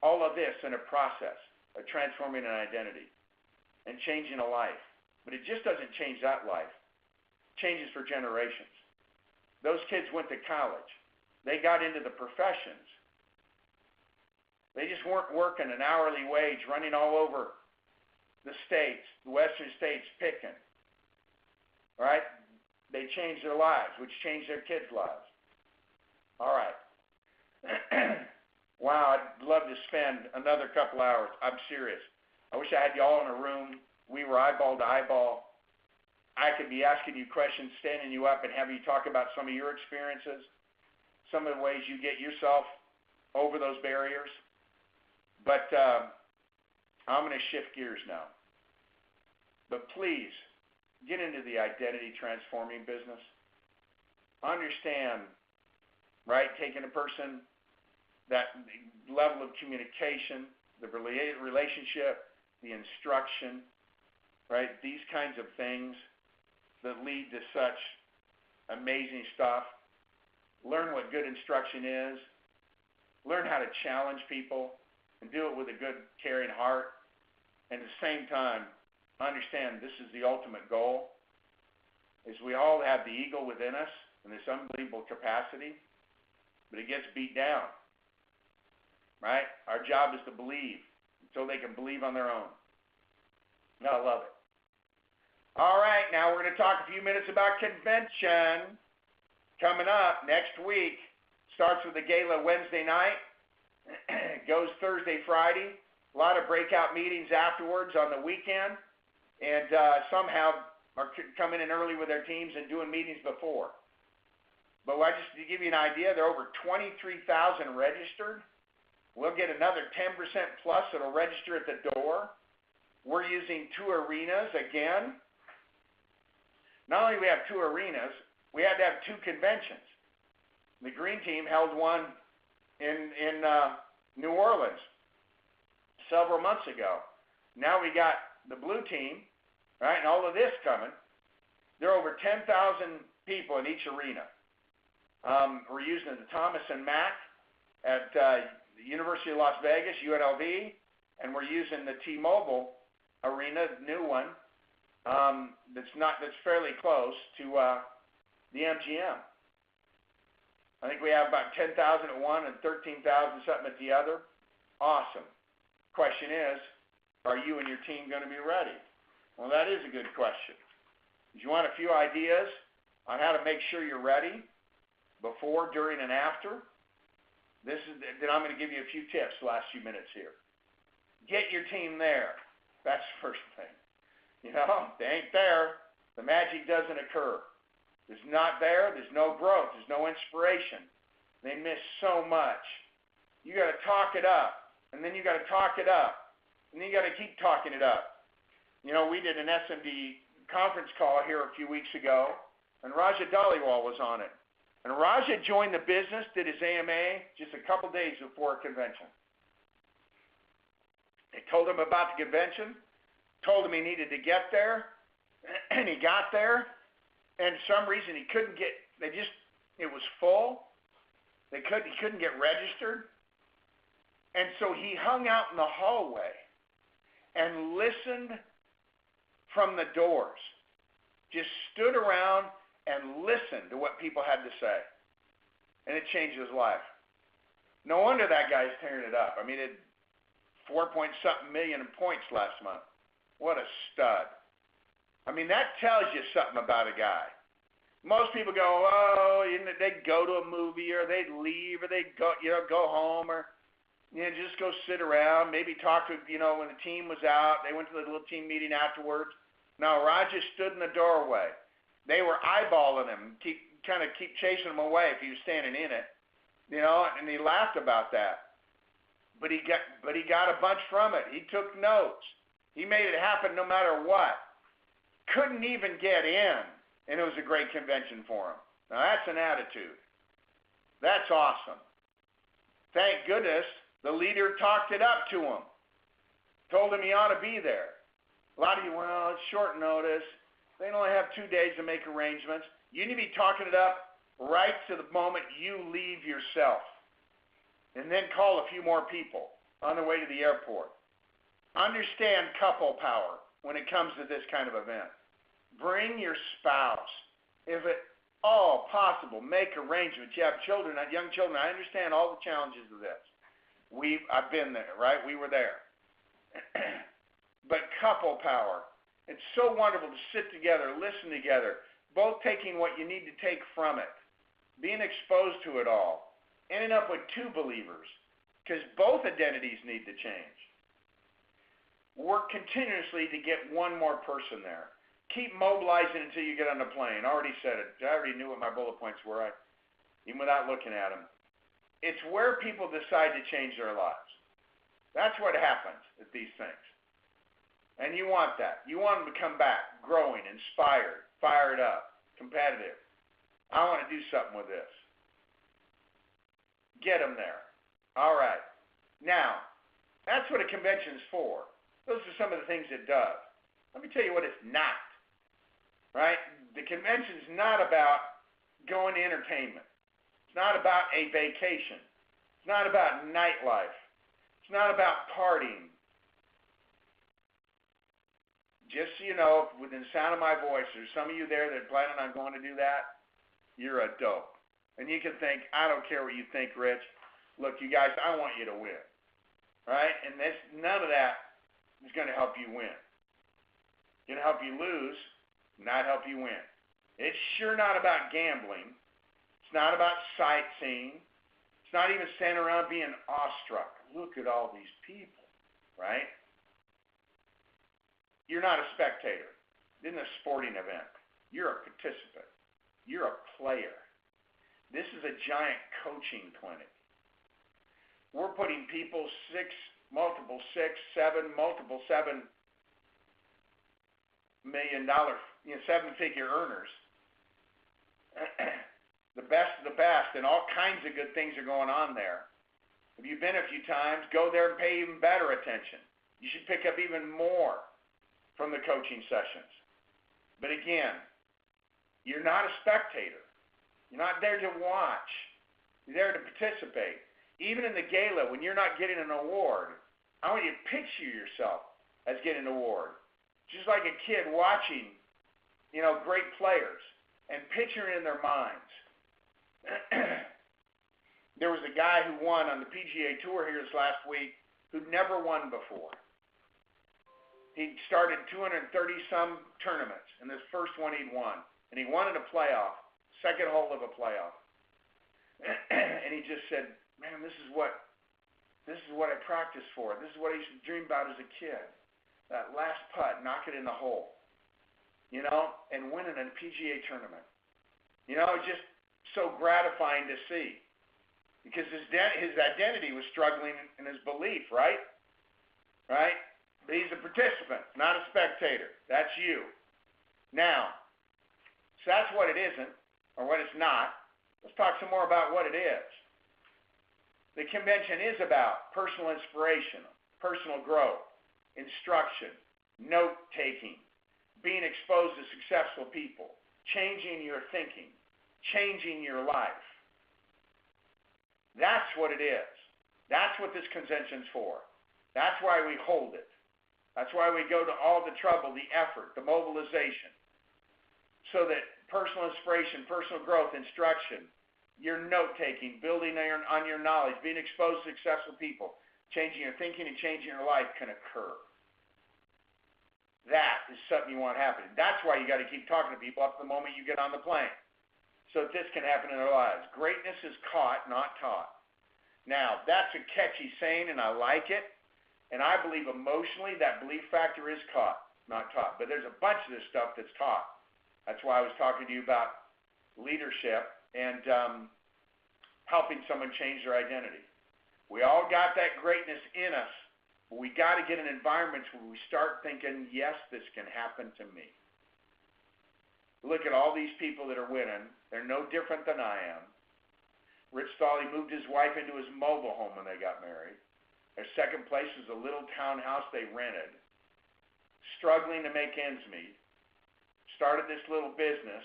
All of this in a process of transforming an identity and changing a life. But it just doesn't change that life. It changes for generations. Those kids went to college. They got into the professions. They just weren't working an hourly wage, running all over the states, the western states, picking. Right? They changed their lives, which changed their kids' lives. All right. Wow, I'd love to spend another couple hours. I'm serious. I wish I had you all in a room. We were eyeball to eyeball. I could be asking you questions, standing you up, and having you talk about some of your experiences, some of the ways you get yourself over those barriers. But I'm going to shift gears now. But please, get into the identity transforming business. Understand, right, taking a person, that level of communication, the relationship, the instruction, right, these kinds of things that lead to such amazing stuff. Learn what good instruction is. Learn how to challenge people and do it with a good, caring heart. And at the same time, understand this is the ultimate goal, is we all have the eagle within us in this unbelievable capacity, but it gets beat down, right? Our job is to believe until they can believe on their own. I love it. All right, now we're going to talk a few minutes about convention coming up next week. Starts with the gala Wednesday night. Goes Thursday, Friday. A lot of breakout meetings afterwards on the weekend. And some are coming in early with their teams and doing meetings before. But just to give you an idea, there are over 23,000 registered. We'll get another 10% plus that'll register at the door. We're using 2 arenas again. Not only do we have 2 arenas, we had to have 2 conventions. The green team held one in New Orleans several months ago. Now we got the blue team, right, and all of this coming. There are over 10,000 people in each arena. We're using the Thomas and Mack at the University of Las Vegas, UNLV, and we're using the T-Mobile arena, the new one, that's fairly close to the MGM. I think we have about 10,000 at one and 13,000 something at the other. Awesome. Question is, are you and your team going to be ready? Well, that is a good question. If you want a few ideas on how to make sure you're ready before, during, and after, then I'm going to give you a few tips the last few minutes here. Get your team there. That's the first thing. You know, they ain't there. The magic doesn't occur. It's not there. There's no growth. There's no inspiration. They miss so much. You got to talk it up, and then you got to talk it up, and then you got to keep talking it up. You know, we did an SMD conference call here a few weeks ago, and Raja Dhaliwal was on it. And Raja joined the business, did his AMA just a couple days before a convention. They told him about the convention, told him he needed to get there, and he got there, and for some reason he couldn't get, it was full. He couldn't get registered. And so he hung out in the hallway and listened from the doors. Just stood around and listened to what people had to say. And it changed his life. No wonder that guy's tearing it up. I mean, it 4-point-something million in points last month. What a stud. I mean, that tells you something about a guy. Most people go, they'd go to a movie, or they'd leave, or they'd go, go home, or just go sit around, maybe talk to, when the team was out. They went to the little team meeting afterwards. No, Roger stood in the doorway. They were eyeballing him, keep chasing him away if he was standing in it, and he laughed about that. But he got a bunch from it. He took notes. He made it happen no matter what. Couldn't even get in, and it was a great convention for him. Now that's an attitude. That's awesome. Thank goodness the leader talked it up to him. Told him he ought to be there. A lot of you, it's short notice. They only have 2 days to make arrangements. You need to be talking it up right to the moment you leave yourself. And then call a few more people on the way to the airport. Understand couple power when it comes to this kind of event. Bring your spouse. If at all possible, make arrangements. You have children, young children. I understand all the challenges of this. I've been there, right? We were there. But couple power. It's so wonderful to sit together, listen together, both taking what you need to take from it, being exposed to it all, ending up with two believers, because both identities need to change. Work continuously to get one more person there. Keep mobilizing until you get on the plane. I already said it. I already knew what my bullet points were, even without looking at them. It's where people decide to change their lives. That's what happens at these things. And you want that. You want them to come back, growing, inspired, fired up, competitive. I want to do something with this. Get them there. All right. Now, that's what a convention's for. Those are some of the things it does. Let me tell you what it's not. Right? The convention's not about going to entertainment. It's not about a vacation. It's not about nightlife. It's not about partying. Just so you know, within the sound of my voice, there's some of you there that are planning on going to do that. You're a dope. And you can think, I don't care what you think, Rich. Look, you guys, I want you to win. Right? And none of that is going to help you win. It's going to help you lose, not help you win. It's sure not about gambling. It's not about sightseeing. It's not even standing around being awestruck. Look at all these people. Right? You're not a spectator. This isn't a sporting event. You're a participant. You're a player. This is a giant coaching clinic. We're putting people multiple $7 million, seven-figure earners, the best of the best, and all kinds of good things are going on there. If you've been a few times, go there and pay even better attention. You should pick up even more from the coaching sessions. But again, you're not a spectator. You're not there to watch. You're there to participate. Even in the gala, when you're not getting an award, I want you to picture yourself as getting an award. Just like a kid watching, great players and picturing in their minds. There was a guy who won on the PGA Tour here this last week who'd never won before. He started 230-some tournaments, and this first one he'd won. And he won in a playoff, second hole of a playoff. And he just said, man, this is what This is what I practiced for. This is what I used to dream about as a kid. That last putt, knock it in the hole, and winning a PGA tournament. It's just so gratifying to see, because his identity was struggling in his belief, right? Right? But he's a participant, not a spectator. That's you. Now, so that's what it isn't, or what it's not. Let's talk some more about what it is. The convention is about personal inspiration, personal growth, instruction, note-taking, being exposed to successful people, changing your thinking, changing your life. That's what it is. That's what this convention's for. That's why we hold it. That's why we go to all the trouble, the effort, the mobilization, so that personal inspiration, personal growth, instruction, your note-taking, building on your knowledge, being exposed to successful people, changing your thinking and changing your life can occur. That is something you want happening. That's why you got to keep talking to people up to the moment you get on the plane, so that this can happen in their lives. Greatness is caught, not taught. Now, that's a catchy saying, and I like it. And I believe emotionally that belief factor is caught, not taught. But there's a bunch of this stuff that's taught. That's why I was talking to you about leadership and helping someone change their identity. We all got that greatness in us, but we got to get in environments where we start thinking, yes, this can happen to me. Look at all these people that are winning. They're no different than I am. Rich Stolley moved his wife into his mobile home when they got married. Their second place was a little townhouse they rented. Struggling to make ends meet. Started this little business.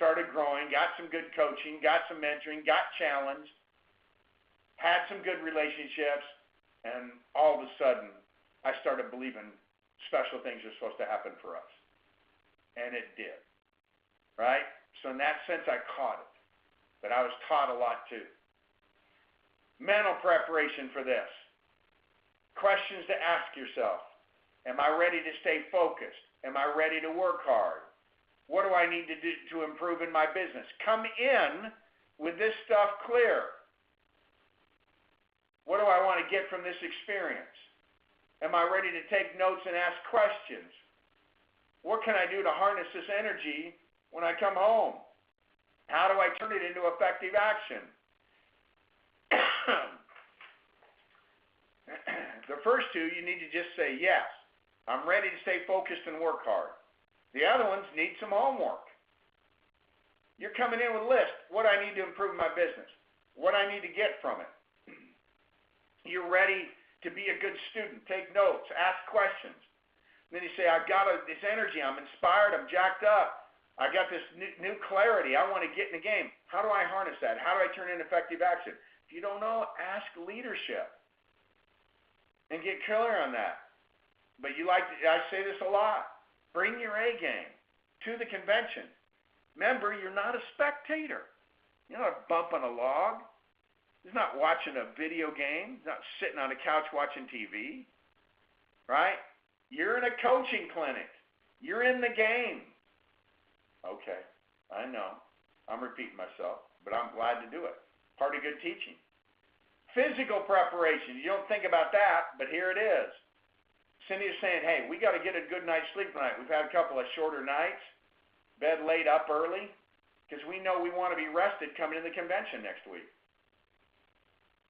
Started growing, got some good coaching, got some mentoring, got challenged, had some good relationships, and all of a sudden, I started believing special things are supposed to happen for us. And it did. Right? So in that sense, I caught it. But I was taught a lot too. Mental preparation for this. Questions to ask yourself. Am I ready to stay focused? Am I ready to work hard? What do I need to do to improve in my business? Come in with this stuff clear. What do I want to get from this experience? Am I ready to take notes and ask questions? What can I do to harness this energy when I come home? How do I turn it into effective action? The first two, you need to just say, yes, I'm ready to stay focused and work hard. The other ones need some homework. You're coming in with a list. What I need to improve my business. What I need to get from it. You're ready to be a good student. Take notes. Ask questions. And then you say, I've got this energy. I'm inspired. I'm jacked up. I got this new clarity. I want to get in the game. How do I harness that? How do I turn it into effective action? If you don't know, ask leadership. And get clear on that. But I say this a lot. Bring your A game to the convention. Remember, you're not a spectator. You're not bumping a log. He's not watching a video game. He's not sitting on a couch watching TV. Right? You're in a coaching clinic. You're in the game. Okay, I know. I'm repeating myself, but I'm glad to do it. Part of good teaching. Physical preparation. You don't think about that, but here it is. Cindy's saying, hey, we got to get a good night's sleep tonight. We've had a couple of shorter nights, bed late up early, because we know we want to be rested coming to the convention next week.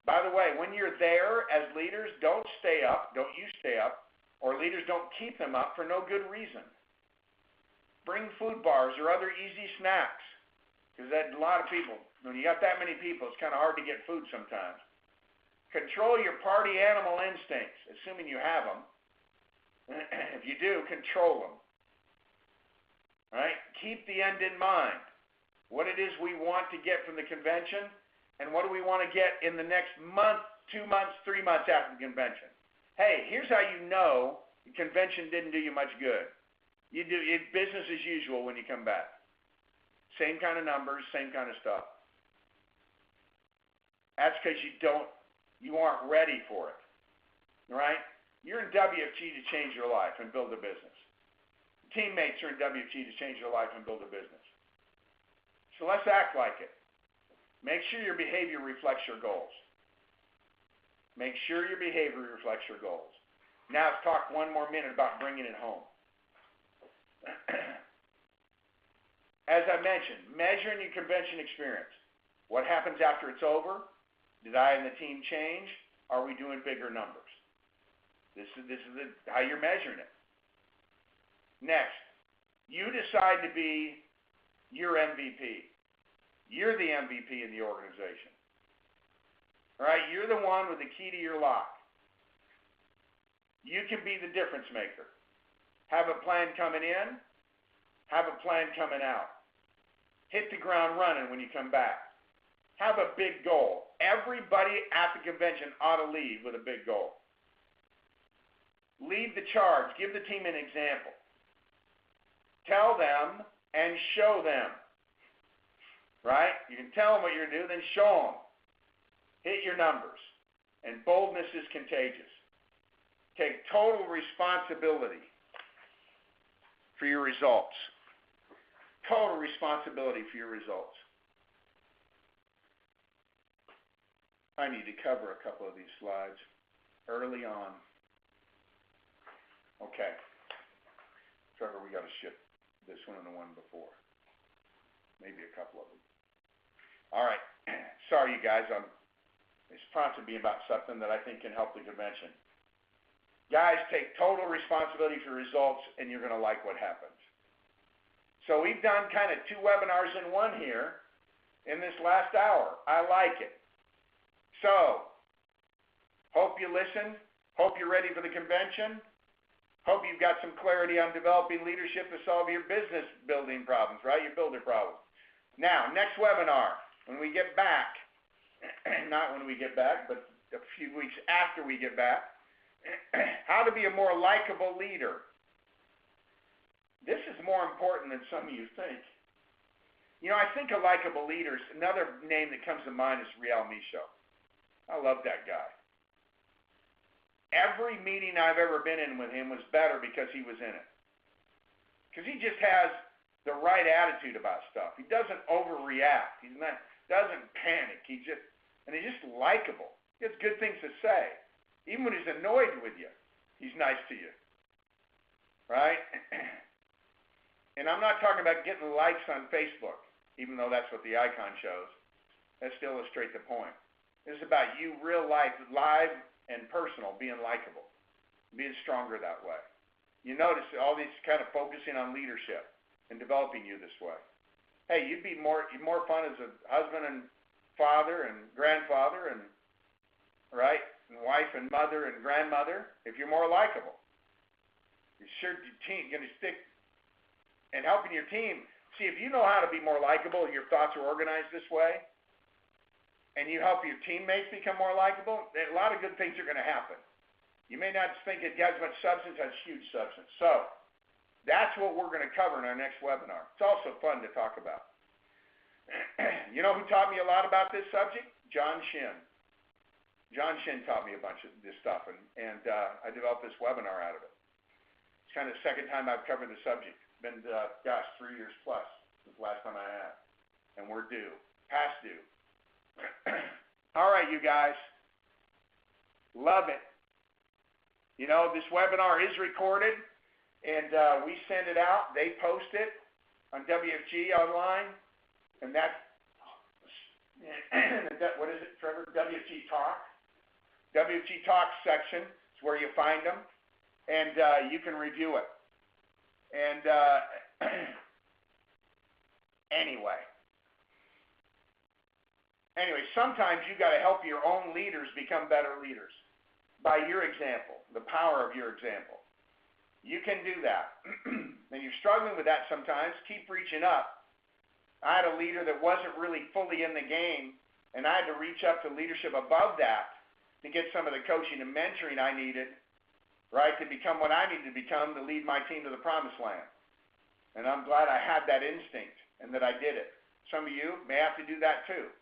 By the way, when you're there as leaders, don't stay up, don't you stay up, or leaders don't keep them up for no good reason. Bring food bars or other easy snacks, because a lot of people, when you got that many people, it's kind of hard to get food sometimes. Control your party animal instincts, assuming you have them. If you do, control them. All right? Keep the end in mind. What it is we want to get from the convention, and what do we want to get in the next month, 2 months, 3 months after the convention. Hey, here's how you know the convention didn't do you much good. You do it business as usual when you come back. Same kind of numbers, same kind of stuff. That's because you aren't ready for it. All right? You're in WFG to change your life and build a business. Teammates are in WFG to change your life and build a business. So let's act like it. Make sure your behavior reflects your goals. Make sure your behavior reflects your goals. Now let's talk one more minute about bringing it home. As I mentioned, measuring your convention experience. What happens after it's over? Did I and the team change? Are we doing bigger numbers? This is how you're measuring it. Next, you decide to be your MVP. You're the MVP in the organization. All right? You're the one with the key to your lock. You can be the difference maker. Have a plan coming in. Have a plan coming out. Hit the ground running when you come back. Have a big goal. Everybody at the convention ought to leave with a big goal. Lead the charge. Give the team an example. Tell them and show them. Right? You can tell them what you're going to do, then show them. Hit your numbers. And boldness is contagious. Take total responsibility for your results. Total responsibility for your results. I need to cover a couple of these slides early on. Okay. Trevor, we got to ship this one and the one before. Maybe a couple of them. All right. Sorry, you guys. It's prompted me about something that I think can help the convention. Guys, take total responsibility for results, and you're going to like what happens. So we've done kind of 2 webinars in one here in this last hour. I like it. So, hope you listen. Hope you're ready for the convention. Hope you've got some clarity on developing leadership to solve your business building problems, right? Your builder problems. Now, next webinar, when we get back, not when we get back, but a few weeks after we get back, how to be a more likable leader. This is more important than some of you think. You know, I think a likable leader, another name that comes to mind is Real Michaud. I love that guy. Every meeting I've ever been in with him was better because he was in it. Because he just has the right attitude about stuff. He doesn't overreact. He doesn't panic. He's just likable. He has good things to say. Even when he's annoyed with you, he's nice to you. Right? And I'm not talking about getting likes on Facebook, even though that's what the icon shows. That's to illustrate the point. This is about you, real life, live and personal, being likable, being stronger that way. You notice all these kind of focusing on leadership and developing you this way. Hey, you'd be more fun as a husband and father and grandfather and right, and wife and mother and grandmother if you're more likable. You're sure your team going to stick and helping your team. See, if you know how to be more likable, your thoughts are organized this way, and you help your teammates become more likable, a lot of good things are going to happen. You may not think it has much substance, it has huge substance. So that's what we're going to cover in our next webinar. It's also fun to talk about. You know who taught me a lot about this subject? John Shin. John Shin taught me a bunch of this stuff, and I developed this webinar out of it. It's kind of the second time I've covered the subject. It's been, 3 years plus since the last time I had. And we're due. Past due. All right, you guys. Love it. You know, this webinar is recorded, and we send it out. They post it on WFG online, and that's, what is it, Trevor? WFG Talk. WFG Talk section is where you find them, and you can review it. And anyway, sometimes you got to help your own leaders become better leaders by your example, the power of your example. You can do that. And you're struggling with that sometimes, keep reaching up. I had a leader that wasn't really fully in the game, and I had to reach up to leadership above that to get some of the coaching and mentoring I needed, right, to become what I needed to become to lead my team to the promised land. And I'm glad I had that instinct and that I did it. Some of you may have to do that too.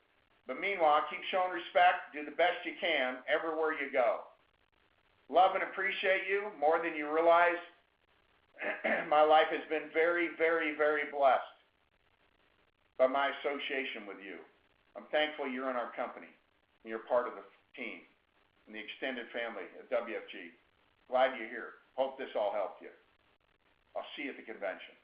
But meanwhile, keep showing respect, do the best you can everywhere you go. Love and appreciate you more than you realize. My life has been very, very, very blessed by my association with you. I'm thankful you're in our company and you're part of the team and the extended family at WFG. Glad you're here. Hope this all helped you. I'll see you at the convention.